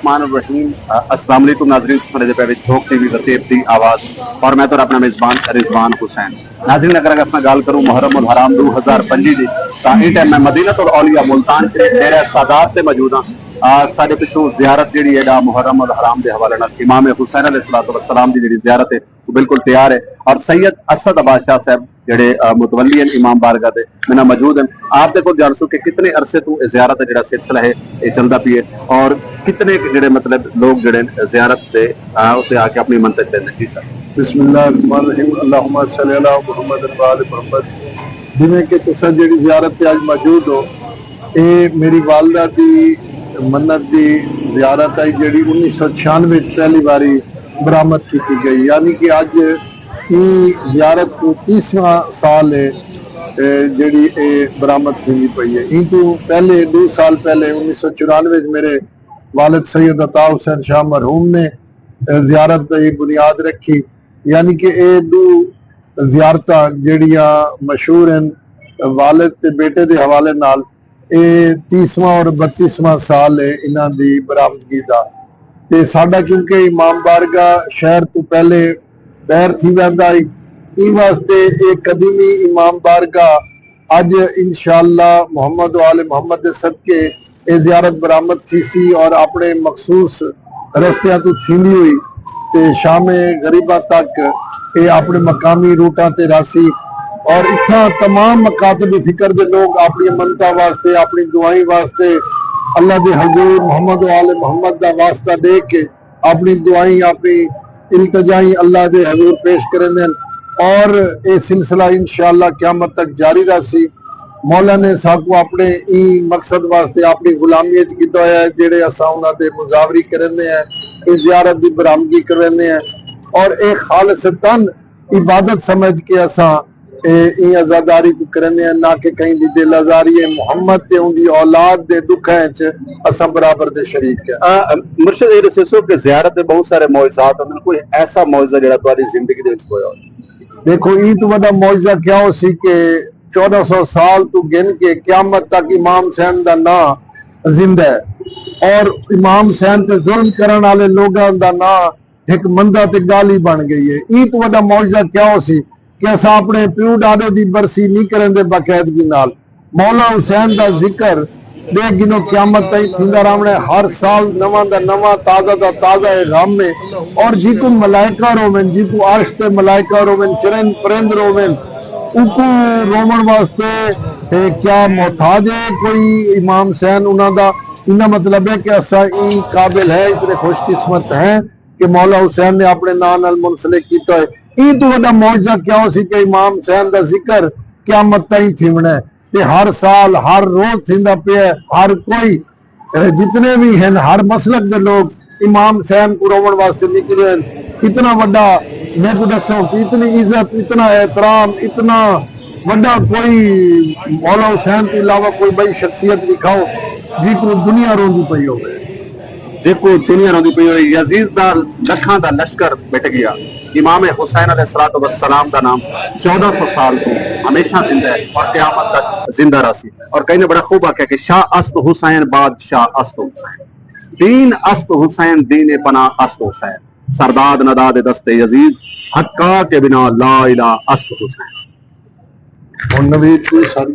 बिस्मिल्लाहिर्रहमानिर्रहीम। अस्सलाम वालेकुम नाज़रीन, सुनदे पे विच ठोक टीवी वसीब दी आवाज़ और मैं तो अपना मेज़बान रिजवान हुसैन। नाज़रीन, अगर असां गाल करूं मुहर्रम उल हराम 2025 दी तां इस टाइम मैं मदीनतुल औलिया मुल्तान च डेरा सादात ते मौजूद हां। साडे पिछों ज़ियारत जिहड़ी है मुहर्रम उल हराम दे हवाले नाल इमाम हुसैन अलैहिस्सलातु वस्सलाम दी जिहड़ी ज़ियारत है वो बिल्कुल तैयार है और सैयद असद अब्बास शाह साहब जेडे मुतवली हैं इमाम बारगाह दे मेरा मौजूद हैं। आप देखो जान सो कि कितने अरसे तो ज़ियारत जेड़ा सिलसिला है ये चलता पी है और कितने जेडे मतलब लोग जेडे ज़ियारत से उसे आके अपनी मन्नत देते हैं। जी सर। बिस्मिल्लाहिर्रहमानिर्रहीम, अल्लाहुम्मा सल्ली अला मुहम्मद व आले मुहम्मद। जिवें कि तुसां जेहड़ी ज़ियारत ते अज मौजूद हो, ये मेरी वालदा दी मन्नत दी ज़ियारत है जेहड़ी 1996 पहली बारी बरामद की गई, यानी कि अज ज़ियारत को 30वां साल है जेहड़ी बरामद थी पई है। इन तो पहले 2 साल पहले 1994 मेरे वालिद सैयद अता हुसैन शाह मरहूम ने ज़ियारत की बुनियाद रखी, यानी कि ये दो ज़ियारत जड़िया मशहूर हैं वालिद ते बेटे के हवाले नाल। ये 30वां और 32वां साल है इन्हां दी बरामदगी दा। ते साडा क्योंकि इमाम बारगाह शहर तो पहले बैर थी वैंदा इन वास्ते एक कदीमी इमाम बारगाह अज इंशाअल्लाह मुहम्मद व आले मुहम्मद दे सदके ये ज़ियारत बरामद थी सी और अपने मखसूस रस्तियां तो थींदी हुई ते शामे गरीबा तक ये अपने मकामी रूटां ते रासी और इत्थां तमाम मकातब फिक्र दे लोग अपनी मन्नतां वास्ते अपनी दुआई वास्ते अल्लाह दे हजूर मुहम्मद व आले मुहम्मद दा वास्ता दे के अपनी दुआई अपनी इल्तजाई अल्लाह दे हजूर पेश करेंदे और ये सिलसिला इंशाअल्लाह क़यामत तक जारी रही। मौला ने साकू अपने ई मकसद वास्ते अपनी गुलामी कीता है जेड़े असां उन्हां दे मुजावरी करने हैं, इस ज़ियारत दी बरामदगी करने हैं और एक खालिसतन इबादत समझ के असां ई आज़ादारी को करने हैं, ना कि कहीं दी दिल आज़ारी है। मुहम्मद ते उनदी औलाद दे दुखां च असां बराबर दे शरीक है। मुर्शिद ये दसो कि ज़ियारत दे बहुत सारे मौजज़ात होंदे, कोई ऐसा मौजज़ा जेड़ा तुहाडी जिंदगी दे विच होया हो? देखो ई तो बड़ा मौजज़ा क्या हो सी कि 1400 साल तो गिन के क़यामत तक इमाम हुसैन दा नाम जिंदा है और इमाम हुसैन ते जुल्म करने वाले लोगों दा नाम एक मंदा ते गाली बन गई है। ई तो बड़ा मौजज़ा क्या हो सी कि असां अपने प्यू डाडे दी बरसी नहीं करेंदे बाकायदगी नाल। मौला हुसैन दा जिक्र बेगिनो क़यामत ताईं थींदा रहना। हर साल नवां दा नवां ताज़ा दा ताज़ा है गम में और जिको मलाइका रोवन जिको अर्श ते मलाइका रोवन चरंद परिंद रोवन उनको रोवन वास्ते क्या मोहताज है कोई इमाम हुसैन उन्हां दा। इन्ना मतलब है कि असा ई काबिल है, इतने खुशकिस्मत हैं कि मौला हुसैन ने अपने नाम नाल मुंसलिक कीता है। ई तो बड़ा मौजज़ा क्या हो सी कि इमाम हुसैन दा जिक्र क़यामत ताईं थीवना है ते हर साल हर रोज थींदा पिया। हर कोई जितने भी हैं हर मसलक दे लोग इमाम हुसैन को रोवन वास्ते निकले हैं। इतना बड़ा मैं को दसो कि इतनी इज्जत इतना एहतराम इतना बड़ा कोई मौला हुसैन के अलावा कोई बड़ी शख्सियत दिखाओ जी को दुनिया रोंदी पई हो जेको दुनिया रोंदी पई हो। यजीद दा लखां दा लश्कर मिट गया, इमाम हुसैन अलैहिस्सलातु वस्सलाम दा नाम 1400 साल तो हमेशा जिंदा है और क़यामत तक जिंदा रही। और कहीं ने बड़ा खूब आख्या कि शाह अस्त हुसैन बादशाह अस्त हुसैन, दीन अस्त हुसैन दीन पना अस्त हुसैन, सरदाद नदाद दस्ते यजीज हक्का के बिना ला इला अस्त हुसैन। और नबी की सारी